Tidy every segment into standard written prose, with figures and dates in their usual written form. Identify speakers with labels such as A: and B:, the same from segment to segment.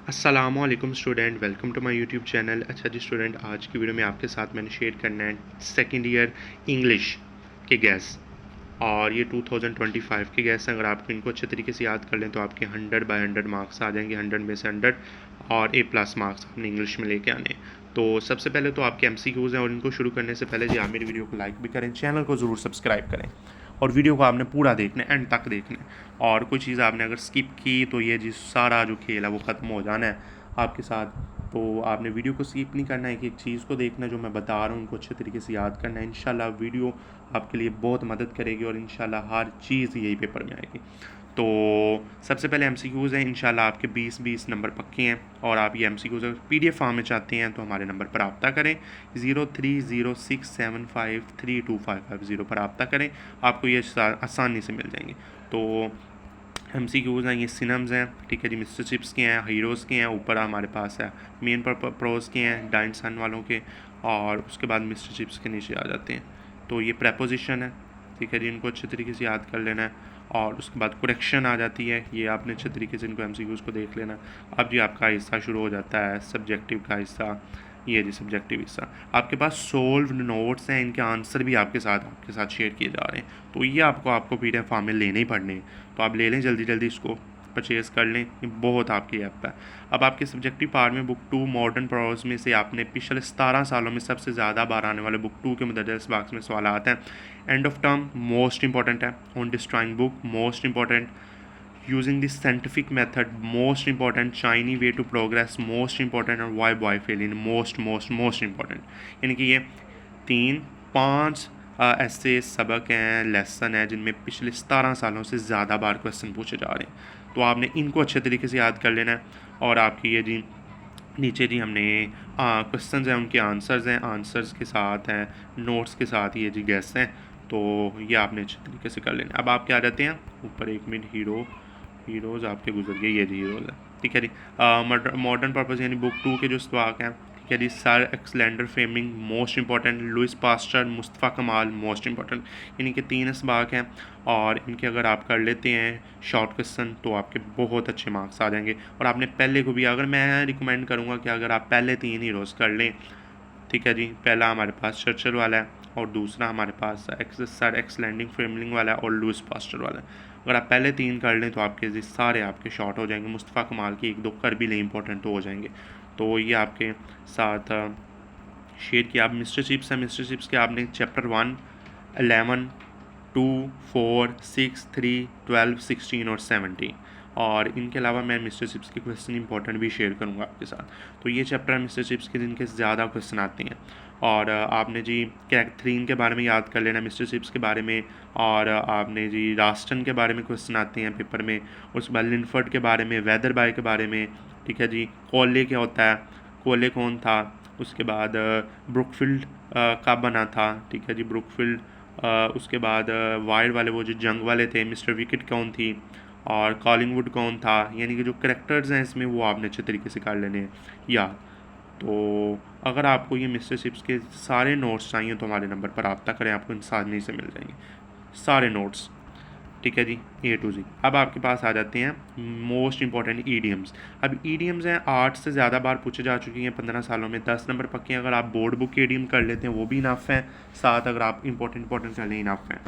A: अस्सलामुअलैकुम student, welcome to my YouTube channel. अच्छा जी स्टूडेंट, आज की वीडियो में आपके साथ मैंने शेयर करना है सेकेंड ईयर इंग्लिश के गैस। और ये 2025 के गैस हैं। अगर आप इनको अच्छे तरीके से याद कर लें तो आपके 100/100 मार्क्स आ जाएंगे, 100 में से 100 और A+ मार्क्स आपने इंग्लिश में लेके आने। तो सबसे पहले तो आपके MCQs हैं, और इनको शुरू करने से पहले जी आप मेरी वीडियो को लाइक भी करें, चैनल को ज़रूर सब्सक्राइब करें, और वीडियो को आपने पूरा देखना है, एंड तक देखना है। और कोई चीज़ आपने अगर स्किप की तो ये जी सारा जो खेल है वो ख़त्म हो जाना है आपके साथ। तो आपने वीडियो को स्किप नहीं करना है, कि एक चीज़ को देखना है जो मैं बता रहा हूँ, उनको अच्छे तरीके से याद करना है। इंशाल्लाह वीडियो आपके लिए बहुत मदद करेगी, और इंशाल्लाह हर चीज़ यही पेपर में आएगी। तो सबसे पहले MCQs हैं। इंशाल्लाह आपके 20 नंबर पक्के हैं, और आप ये MCQs अगर PDF फॉर्म में चाहते हैं तो हमारे नंबर पर रब्ता करें। 0306753255 पर रब्ता करें, आपको ये आसानी से मिल जाएंगे। तो MCQs हैं, ये सिनम्स हैं, ठीक है जी, मिस्टर चिप्स के हैं, हीरोज़ के हैं, ऊपर हमारे पास है मेन प्रोज के हैं, डाइन सन वालों के, और उसके बाद मिस्टर चिप्स के नीचे आ जाते हैं। तो ये प्रेपोजिशन है, ठीक है जी, इनको अच्छे तरीके से याद कर लेना है। और उसके बाद करेक्शन आ जाती है, ये आपने अच्छे तरीके से इनको MCQs को देख लेना। अब जी आपका हिस्सा शुरू हो जाता है सब्जेक्टिव का हिस्सा। ये जी सब्जेक्टिव हिस्सा, आपके पास सोल्व नोट्स हैं, इनके आंसर भी आपके साथ शेयर किए जा रहे हैं। तो ये आपको PDF फॉर्म में लेने ही पड़ने हैं, तो आप ले लें जल्दी जल्दी, इसको परचेज़ कर लें, ये बहुत आपकी ऐप है। अब आपके सब्जेक्टिव पार्ट में बुक 2 मॉडर्न प्रोज में से आपने पिछले 17 सालों में सबसे ज़्यादा बार आने वाले बुक 2 के मुदर्रिस बॉक्स में सवाल आते हैं। End of term most important है, on destroying book most important, using this scientific method most important, Chinese way to progress most important, और why boy fail in most important. यानी कि ये 3-5 ऐसे सबक हैं, लेसन है, जिनमें पिछले 17 सालों से ज़्यादा बार क्वेश्चन पूछे जा रहे हैं। तो आपने इनको अच्छे तरीके से याद कर लेना है। और आपकी ये जी नीचे जी हमने क्वेश्चंस हैं, उनके आंसर्स हैं, आंसर्स के साथ हैं नोट्स के साथ ये जी गैस हैं। तो ये आपने अच्छे तरीके से कर लेना। अब आप क्या आ जाते हैं ऊपर, 1 मिनट, हीरोज़ आपके गुजर गए, ये जी हीरोज़ है, ठीक है जी। मॉडर्न पर्पस यानी बुक 2 के जो स्टॉक हैं, ठीक है जी, sir Alexander Fleming most important, Louis Pasteur, Mustafa Kamal most important, यानी कि 3 स्बाक हैं। और इनके अगर आप कर लेते हैं शॉर्ट क्वेश्चन तो आपके बहुत अच्छे मार्क्स आ जाएंगे। और आपने पहले को भी, अगर मैं रिकमेंड करूँगा कि अगर आप पहले 3 हीरोज़ कर लें, ठीक है जी, पहला हमारे पास चर्चिल वाला है, और दूसरा हमारे पास सर एक्सलेंडिंग फ्लेमिंग वाला है, और लुइस पास्टर वाला है। अगर आप पहले 3 कर लें तो आपके सारे आपके शॉर्ट हो जाएंगे। मुस्तफ़ा कमाल की 1-2 कर भी लें, इंपॉर्टेंट तो हो जाएंगे। तो ये आपके साथ शेयर किया। आप मिस्टर चिप्स है, मिस्टर चिप्स के आपने चैप्टर 1, 11, 2, 4, 6, 3, 12, 16 और 17, और इनके अलावा मैं मिस्टर चिप्स के क्वेश्चन इंपॉर्टेंट भी शेयर करूंगा आपके साथ। तो ये चैप्टर है मिस्टर चिप्स के, जिनके ज़्यादा क्वेश्चन आते हैं। और आपने जी कैरेक्टरीन के बारे में याद कर लेना, मिस्टर चिप्स के बारे में। और आपने जी रास्टन के बारे में क्वेश्चन आते हैं पेपर में। उसके बाद लिनफर्ड के बारे में, वेदर बाय के बारे में, ठीक है जी, कोले क्या होता है, कोले कौन था। उसके बाद ब्रुकफील्ड कब बना था, ठीक है जी, ब्रुकफील्ड। उसके बाद वाइड वाले वो जो जंग वाले थे, मिस्टर विकेट कौन थी, और कॉलिंगवुड कौन था। यानी कि जो करेक्टर्स हैं इसमें वो आपने अच्छे तरीके से कर लेने हैं याद। तो अगर आपको ये मिस्टर चिप्स के सारे नोट्स चाहिए तो हमारे नंबर पर रब्ता करें, आपको आसानी से मिल जाएंगे सारे नोट्स, ठीक है जी, A to Z। अब आपके पास आ जाते हैं मोस्ट इंपॉर्टेंट ईडियम्स। अब ईडियम्स हैं 8 से ज़्यादा बार पूछे जा चुकी हैं 15 सालों में, 10 नंबर पक्के हैं। अगर आप बोर्ड बुक के ईडियम कर लेते हैं वो भी इनफ हैं, साथ अगर आप इंपॉर्टेंट कर लें इनफ हैं।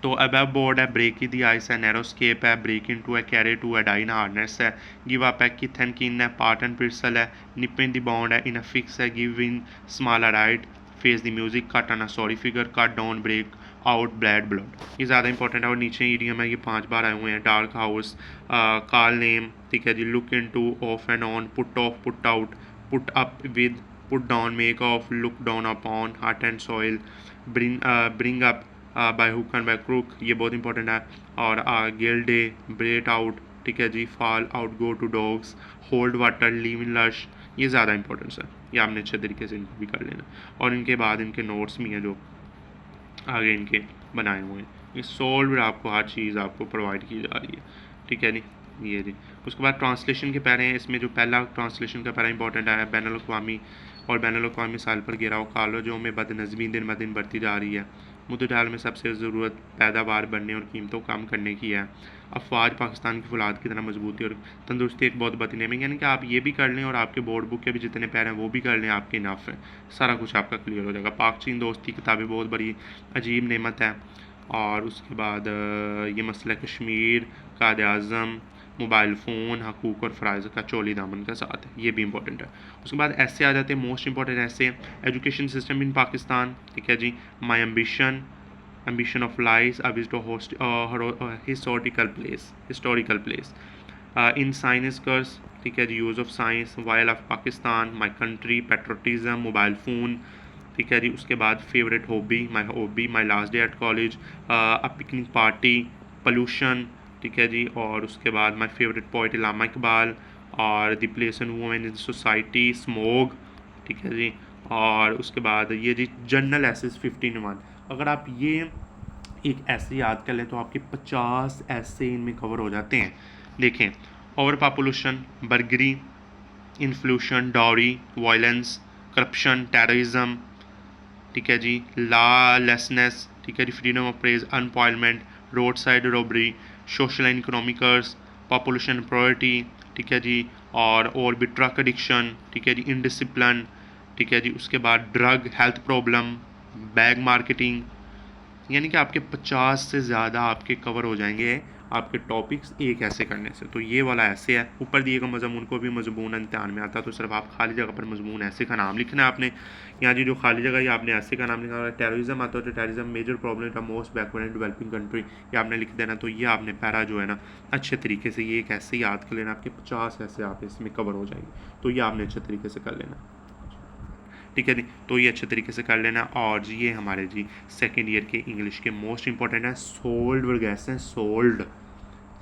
A: तो अबव बोर्ड है, ब्रेक इन दी आइस है, नैरो स्केप है, ब्रेक इन टू है, कैरे टू है, डाइन हार्डनेस है, गिव अप है, किथ एंड किन है, पार्ट एंड पिर्सल है, निप इन दी बॉन्ड है, इन अ फिक्स है, give in small right, face the music, cut on a sorry figure, cut down, break out, blood. ये ज़्यादा इंपॉर्टेंट है। और नीचे ईडियम है, ये 5 बार आए हुए हैं, डार्क हाउस, कॉल नेम, ठीक है जी, look into, off and on, put off, put out, put up with, put down, make off, look down upon, heart and soul, bring up by hook and by crook, ये बहुत important है। और गेल day, bread out, ठीक है जी, fall out, go to dogs, hold water, leave in lurch, ये ज़्यादा importance है, ये आपने अच्छे तरीके से इनको भी कर लेना। और इनके बाद इनके नोट्स भी हैं जो आगे इनके बनाए हुए हैं। ये सॉल्व आपको हर चीज़ आपको प्रोवाइड की जा रही है, ठीक है जी, ये जी। उसके बाद ट्रांसलेशन के पैरे हैं, इसमें जो पहला ट्रांसलेशन का पैरा इंपॉर्टेंट है, बैनुल अक़वामी और बैनुल अक़वामी साल पर गिराव कॉलेजों में बदनज़मी दिन ब दिन बढ़ती जा रही है, मुद्दे हाल में सबसे ज़रूरत पैदावार बढ़ने और कीमतों को कम करने की है। अफवाज पाकिस्तान की फौलाद की तरह मजबूती और तंदुरुस्ती एक बहुत बड़ी नेमत, यानी कि आप ये भी कर लें और आपके बोर्ड बुक के भी जितने पैर हैं वो भी कर लें, आपके इनफ है, सारा कुछ आपका क्लियर हो जाएगा। पाक चीन दोस्ती किताबें बहुत बड़ी अजीब नेमत है। और उसके बाद ये मसला कश्मीर, कायद आज़म, मोबाइल फ़ोन, हकूक़ और फ़राइज़ का चोली दामन का साथ है, ये भी इंपॉर्टेंट है। उसके बाद ऐसे आ जाते हैं मोस्ट इंपॉर्टेंट ऐसे, एजुकेशन सिस्टम इन पाकिस्तान, ठीक है जी, my ambition of life, a visit host historical place, in science curse, ठीक है जी, use of science, wild of Pakistan, my country, patriotism, mobile phone, ठीक है जी। उसके बाद favourite hobby, my last day at college, a picnic party, pollution, ठीक है जी। और उसके बाद my favourite poet Allama Iqbal, और the place and women in society, smog, ठीक है जी। और उसके बाद ये जी जनरल एसेस 15 अगर आप ये एक ऐसे याद कर लें तो आपके 50 ऐसे इनमें कवर हो जाते हैं। देखें, over population, burglary, inflation, dowry, violence, corruption, terrorism, ठीक है जी, लॉलेसनेस, ठीक है जी, freedom of press, unemployment, road side robbery, social and economic, population priority, ठीक है जी। और भी ट्रक एडिक्शन, ठीक है जी, इनडिसिप्लिन, ठीक है जी। उसके बाद drug, health problem, bag marketing, यानी कि आपके 50 से ज़्यादा आपके कवर हो जाएंगे आपके टॉपिक्स एक ऐसे करने से। तो ये वाला ऐसे है। ऊपर दिए गए मजमून को भी मजमून इम्तिहान में आता है, तो सिर्फ आप खाली जगह पर मजमून ऐसे का नाम लिखना है आपने। यहाँ जी जो खाली जगह है आपने ऐसे का नाम लिखना है। टेररिज्म आता है तो टेररिज्म मेजर प्रॉब्लम का most backward and developing country, ये आपने लिख देना। तो ये आपने पैरा जो है ना अच्छे तरीके से ये एक ऐसे याद कर लेना, आपके 50 ऐसे आप इसमें कवर हो जाएंगे। तो ये आपने अच्छे तरीके से कर लेना, ठीक है जी। तो ये अच्छे तरीके से कर लेना। और जी ये हमारे जी सेकेंड ईयर के इंग्लिश के मोस्ट इंपॉर्टेंट है, सोल्ड वर्गेस हैं, सोल्ड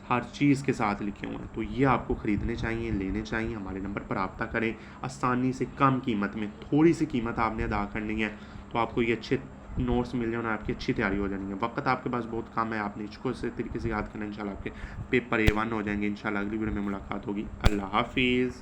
A: हर चीज़ के साथ लिखे हुए हैं। तो ये आपको ख़रीदने चाहिए, लेने चाहिए। हमारे नंबर पर रब्ता करें, आसानी से कम कीमत में, थोड़ी सी कीमत आपने अदा करनी है तो आपको ये अच्छे नोट्स मिल जाए, आपकी अच्छी तैयारी हो जानी है। वक्त आपके पास बहुत कम है, आपने इसको इस तरीके से याद करना। इंशाल्लाह आपके पेपर A1 हो जाएंगे। इंशाल्लाह अगली वीडियो में मुलाकात होगी। अल्लाह हाफिज़।